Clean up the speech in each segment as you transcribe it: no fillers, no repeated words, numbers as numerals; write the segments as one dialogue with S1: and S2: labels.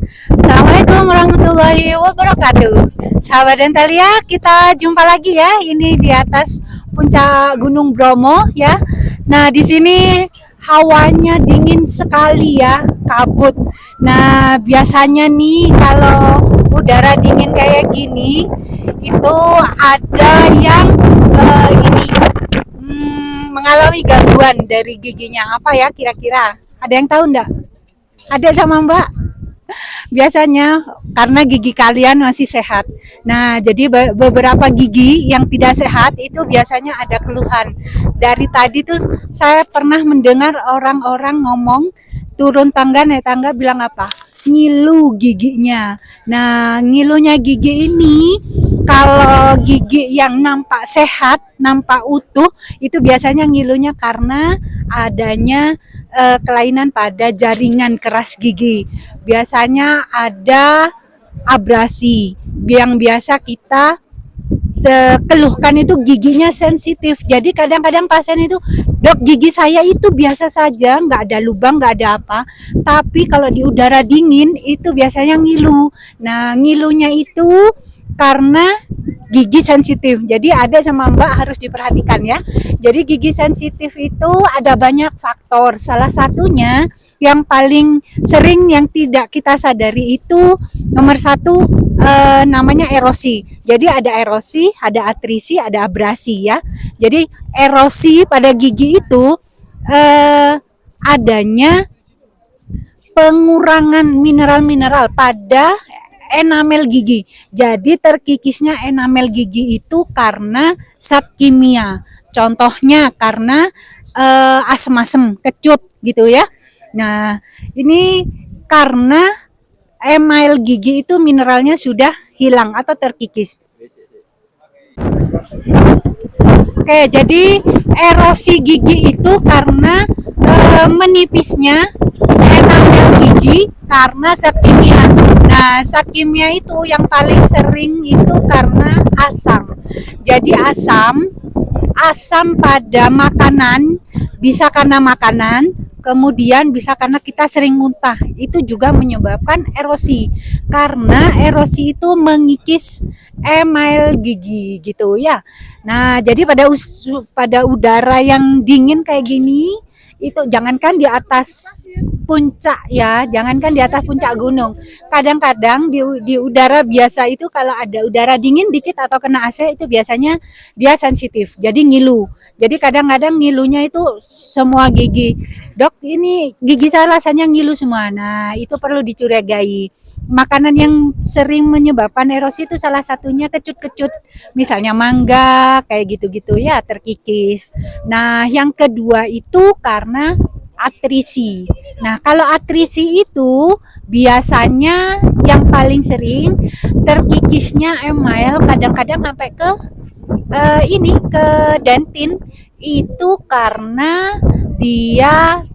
S1: Assalamualaikum warahmatullahi wabarakatuh. Sahabat Dentalia, kita jumpa lagi ya. Ini di atas puncak Gunung Bromo ya. Nah, di sini hawanya dingin sekali ya, kabut. Nah, biasanya nih kalau udara dingin kayak gini, itu ada yang ini mengalami gangguan dari giginya. Apa ya kira-kira? Ada yang tahu enggak? Ada sama Mbak? Biasanya karena gigi kalian masih sehat. Nah, jadi beberapa gigi yang tidak sehat itu biasanya ada keluhan. Dari tadi tuh saya pernah mendengar orang-orang ngomong turun tangga naik tangga bilang apa? Ngilu giginya. Nah, ngilunya gigi ini kalau gigi yang nampak sehat, nampak utuh itu biasanya ngilunya karena adanya kelainan pada jaringan keras gigi. Biasanya ada abrasi yang biasa kita keluhkan itu giginya sensitif. Jadi kadang-kadang pasien itu, dok gigi saya itu biasa saja, nggak ada lubang, nggak ada apa. Tapi kalau di udara dingin itu biasanya ngilu. Nah ngilunya itu karena gigi sensitif. Jadi ada sama Mbak harus diperhatikan ya. Jadi gigi sensitif itu ada banyak faktor. Salah satunya yang paling sering yang tidak kita sadari itu nomor satu namanya erosi. Jadi ada erosi, ada atrisi, ada abrasi ya. Jadi erosi pada gigi itu adanya pengurangan mineral-mineral pada enamel gigi. Jadi terkikisnya enamel gigi itu karena zat kimia. Contohnya karena asam-asam, kecut gitu ya. Nah, ini karena email gigi itu mineralnya sudah hilang atau terkikis. Oke, jadi erosi gigi itu karena menipisnya enamel gigi karena zat kimia. Nah, zat kimia itu yang paling sering itu karena asam. Jadi asam pada makanan bisa karena makanan, kemudian bisa karena kita sering muntah. Itu juga menyebabkan erosi. Karena erosi itu mengikis email gigi gitu ya. Nah, jadi pada udara yang dingin kayak gini itu jangankan di atas puncak ya, jangankan di atas puncak gunung. Kadang-kadang di udara biasa itu kalau ada udara dingin dikit atau kena AC itu biasanya dia sensitif. Jadi ngilu. Jadi kadang-kadang ngilunya itu semua gigi. Dok, ini gigi saya rasanya ngilu semua. Nah, itu perlu dicurigai. Makanan yang sering menyebabkan erosi itu salah satunya kecut-kecut. Misalnya mangga, kayak gitu-gitu ya, terkikis. Nah, yang kedua itu karena atrisi. Nah, kalau atrisi itu biasanya yang paling sering terkikisnya email kadang-kadang sampai ke ini ke dentin itu karena dia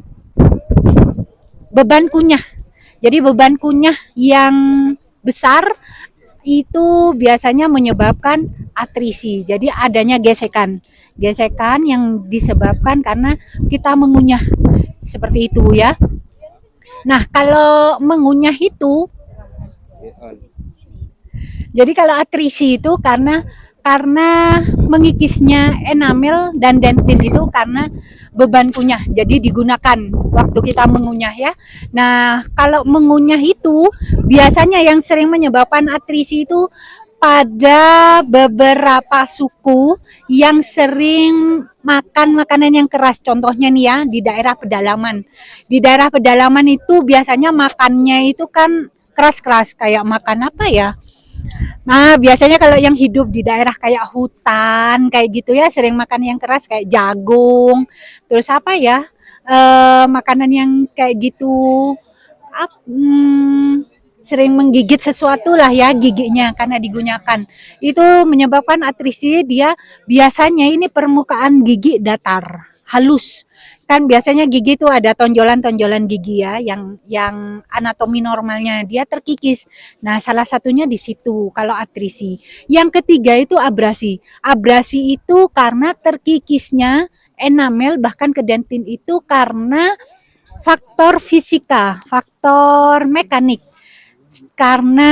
S1: beban kunyah. Jadi beban kunyah yang besar itu biasanya menyebabkan atrisi. Jadi adanya gesekan. Gesekan yang disebabkan karena kita mengunyah. Seperti itu ya. Nah, kalau mengunyah itu jadi kalau atrisi itu karena mengikisnya enamel dan dentin itu karena beban kunyah. Jadi digunakan waktu kita mengunyah ya. Nah, kalau mengunyah itu biasanya yang sering menyebabkan atrisi itu pada beberapa suku yang sering makan makanan yang keras. Contohnya nih ya, di daerah pedalaman. Di daerah pedalaman itu biasanya makannya itu kan keras-keras kayak makan apa ya? Nah, biasanya kalau yang hidup di daerah kayak hutan, kayak gitu ya, sering makan yang keras kayak jagung. Terus apa ya? Makanan yang kayak gitu sering menggigit sesuatu lah ya giginya karena digunakan. Itu menyebabkan atrisi dia biasanya ini permukaan gigi datar, halus. Kan biasanya gigi itu ada tonjolan-tonjolan gigi ya yang anatomi normalnya dia terkikis. Nah, salah satunya di situ kalau atrisi. Yang ketiga itu abrasi. Abrasi itu karena terkikisnya enamel bahkan ke dentin itu karena faktor fisika, faktor mekanik. karena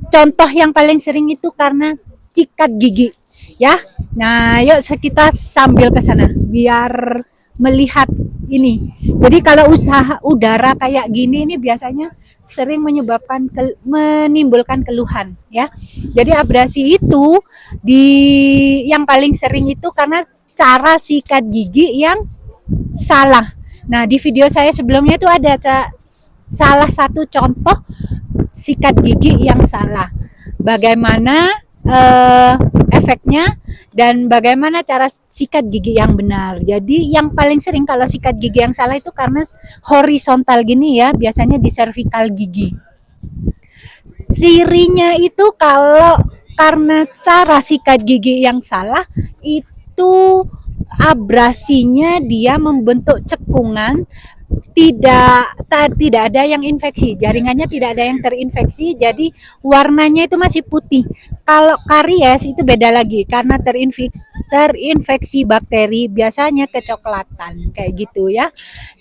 S1: contoh yang paling sering itu karena sikat gigi ya. Nah, yuk kita sambil ke sana biar melihat ini. Jadi kalau usaha udara kayak gini ini biasanya sering menimbulkan keluhan ya. Jadi abrasi itu yang paling sering itu karena cara sikat gigi yang salah. Nah, di video saya sebelumnya itu ada salah satu contoh sikat gigi yang salah. Bagaimana efeknya dan bagaimana cara sikat gigi yang benar. Jadi yang paling sering kalau sikat gigi yang salah itu karena horizontal gini ya, biasanya di cervical gigi. Cirinya itu kalau karena cara sikat gigi yang salah itu abrasinya dia membentuk cekungan, tidak ada yang infeksi, jaringannya tidak ada yang terinfeksi, jadi warnanya itu masih putih. Kalau karies itu beda lagi karena terinfeksi bakteri, biasanya kecoklatan kayak gitu ya.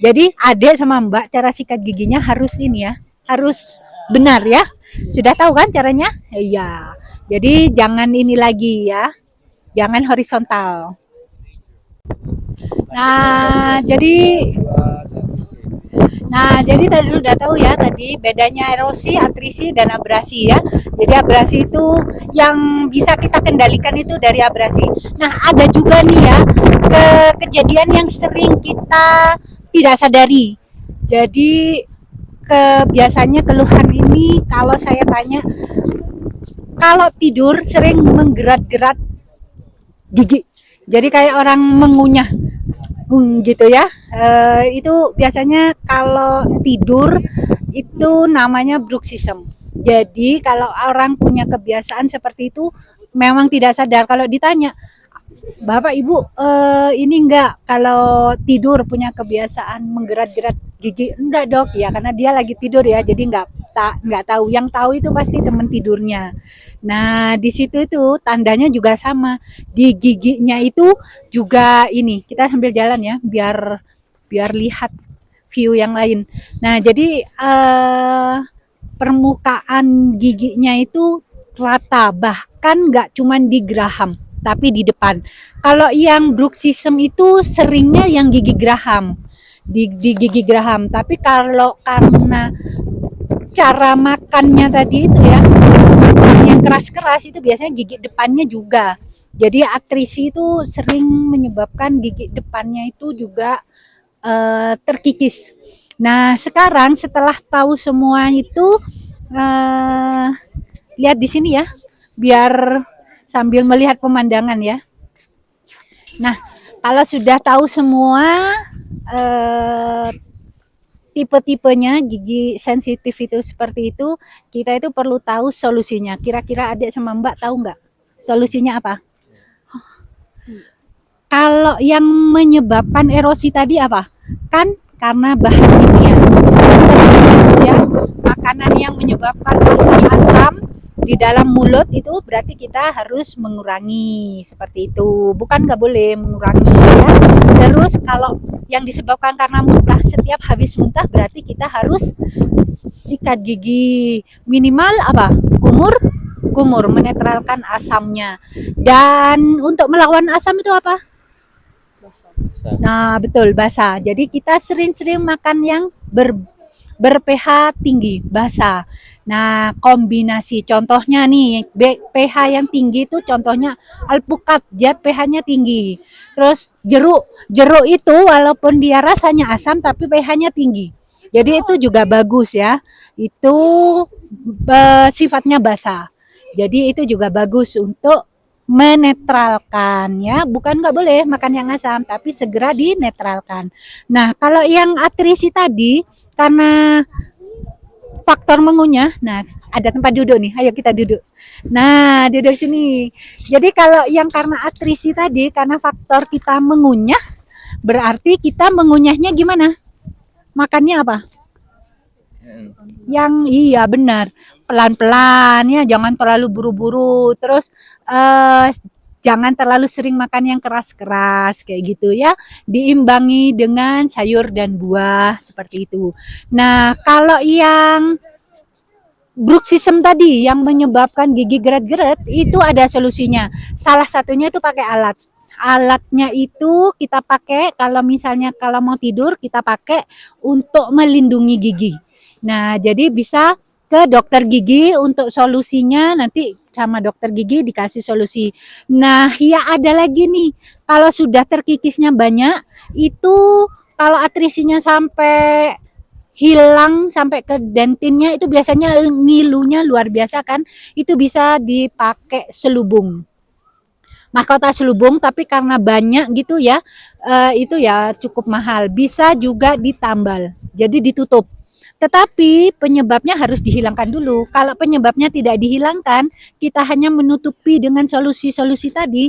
S1: Jadi Adek sama Mbak cara sikat giginya harus ini ya, harus benar ya. Sudah tahu kan caranya? Iya. Jadi jangan ini lagi ya, jangan horizontal. Jadi tadi udah tahu ya tadi bedanya erosi, atrisi dan abrasi ya. Jadi abrasi itu yang bisa kita kendalikan itu dari abrasi. Nah, ada juga nih ya kejadian yang sering kita tidak sadari. Jadi biasanya keluhan ini kalau saya tanya, kalau tidur sering menggerat-gerat gigi. Jadi kayak orang mengunyah gitu ya. Itu biasanya kalau tidur itu namanya bruxism. Jadi kalau orang punya kebiasaan seperti itu memang tidak sadar. Kalau ditanya, Bapak Ibu ini enggak kalau tidur punya kebiasaan menggerat-gerat gigi? Enggak dok ya, karena dia lagi tidur ya, jadi enggak tahu. Yang tahu itu pasti teman tidurnya. Nah, di situ itu tandanya juga sama. Di giginya itu juga ini. Kita sambil jalan ya, biar lihat view yang lain. Nah, jadi permukaan giginya itu rata, bahkan enggak cuman di geraham, tapi di depan. Kalau yang bruxism itu seringnya yang gigi geraham, di gigi geraham. Tapi kalau karena cara makannya tadi itu ya, yang keras-keras itu biasanya gigi depannya juga. Jadi atrisi itu sering menyebabkan gigi depannya itu juga terkikis. Nah, sekarang setelah tahu semua itu, lihat di sini ya, biar sambil melihat pemandangan ya. Nah, kalau sudah tahu semua tipe-tipenya gigi sensitif itu seperti itu, kita itu perlu tahu solusinya. Kira-kira Adek sama Mbak tahu nggak solusinya apa? Kalau yang menyebabkan erosi tadi apa? Kan karena bahan kimia. Ya, makanan yang menyebabkan asam-asam di dalam mulut itu berarti kita harus mengurangi seperti itu. Bukan nggak boleh mengurangi ya. Terus kalau yang disebabkan karena muntah, setiap habis muntah berarti kita harus sikat gigi minimal apa? Kumur menetralkan asamnya. Dan untuk melawan asam itu apa? Nah, betul, basah. Jadi kita sering-sering makan yang ber-pH tinggi, basah. Nah, kombinasi contohnya nih, pH yang tinggi itu contohnya alpukat, dia pH-nya tinggi. Terus jeruk itu walaupun dia rasanya asam tapi pH-nya tinggi. Jadi itu juga bagus ya. Itu sifatnya basah. Jadi itu juga bagus untuk menetralkan ya, bukan nggak boleh makan yang asam, tapi segera dinetralkan. Nah, kalau yang atrisi tadi karena faktor mengunyah, nah ada tempat duduk nih, ayo kita duduk. Nah, duduk sini. Jadi kalau yang karena atrisi tadi, karena faktor kita mengunyah, berarti kita mengunyahnya gimana? Makannya apa? Yang iya benar, pelan-pelan ya, jangan terlalu buru-buru. Terus jangan terlalu sering makan yang keras-keras kayak gitu ya. Diimbangi dengan sayur dan buah seperti itu. Nah, kalau yang bruxism tadi yang menyebabkan gigi geret-geret itu ada solusinya. Salah satunya itu pakai alat. Alatnya itu kita pakai kalau misalnya kalau mau tidur kita pakai untuk melindungi gigi. Nah, jadi bisa ke dokter gigi untuk solusinya, nanti sama dokter gigi dikasih solusi. Nah, ya ada lagi nih, kalau sudah terkikisnya banyak, itu kalau atrisinya sampai hilang sampai ke dentinnya itu biasanya ngilunya luar biasa kan, itu bisa dipakai selubung. Mahkota selubung tapi karena banyak gitu ya, itu ya cukup mahal. Bisa juga ditambal, jadi ditutup. Tetapi penyebabnya harus dihilangkan dulu. Kalau penyebabnya tidak dihilangkan, kita hanya menutupi dengan solusi-solusi tadi,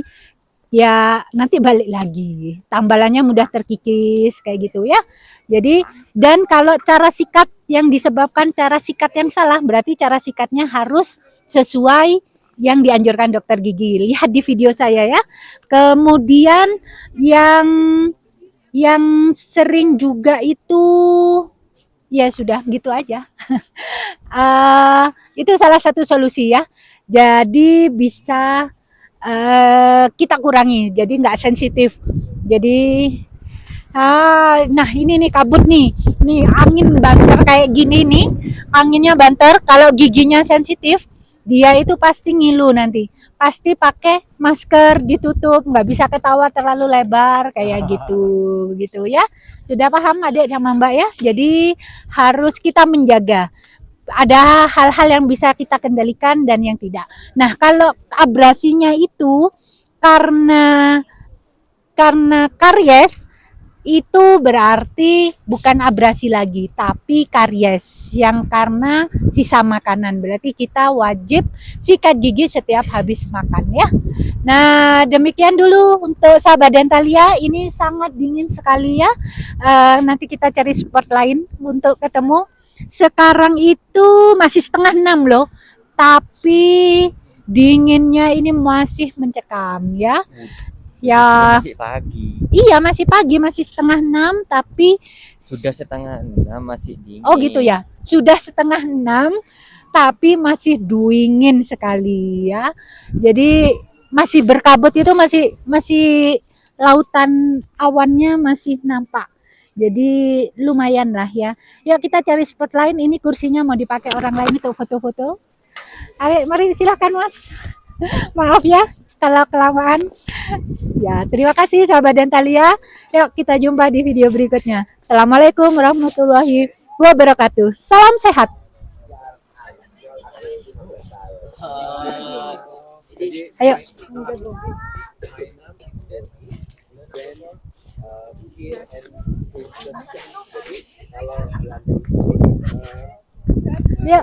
S1: ya nanti balik lagi. Tambalannya mudah terkikis kayak gitu ya. Jadi dan kalau cara sikat yang disebabkan cara sikat yang salah, berarti cara sikatnya harus sesuai yang dianjurkan dokter gigi. Lihat di video saya ya. Kemudian yang sering juga itu ya sudah gitu aja. Itu salah satu solusi ya. Jadi bisa kita kurangi, jadi nggak sensitif. Jadi nah ini nih kabut nih angin banter kayak gini nih, anginnya banter. Kalau giginya sensitif, dia itu pasti ngilu nanti. Pasti pakai masker ditutup, nggak bisa ketawa terlalu lebar kayak gitu ya. Sudah paham adik sama mbak ya? Jadi harus kita menjaga. Ada hal-hal yang bisa kita kendalikan dan yang tidak. Nah, kalau abrasinya itu karena karies, itu berarti bukan abrasi lagi, tapi karies yang karena sisa makanan. Berarti kita wajib sikat gigi setiap habis makan ya. Nah, demikian dulu untuk sahabat Dentalia. Ini sangat dingin sekali ya. Nanti kita cari spot lain untuk ketemu. Sekarang itu masih 5:30 loh, tapi dinginnya ini masih mencekam ya. Ya,
S2: masih pagi.
S1: Iya masih pagi, masih 5:30, tapi
S2: Sudah 5:30 masih dingin.
S1: Oh gitu ya, sudah 5:30 tapi masih dingin sekali ya. Jadi masih berkabut, itu masih lautan awannya masih nampak. Jadi lumayan lah ya. Yuk kita cari spot lain. Ini kursinya mau dipakai orang lain untuk foto-foto. Ayo, mari silahkan mas. Maaf ya kalau kelamaan. Ya, terima kasih sahabat Dentalia. Yuk kita jumpa di video berikutnya. Assalamualaikum warahmatullahi wabarakatuh. Salam sehat. Ayo. Yuk.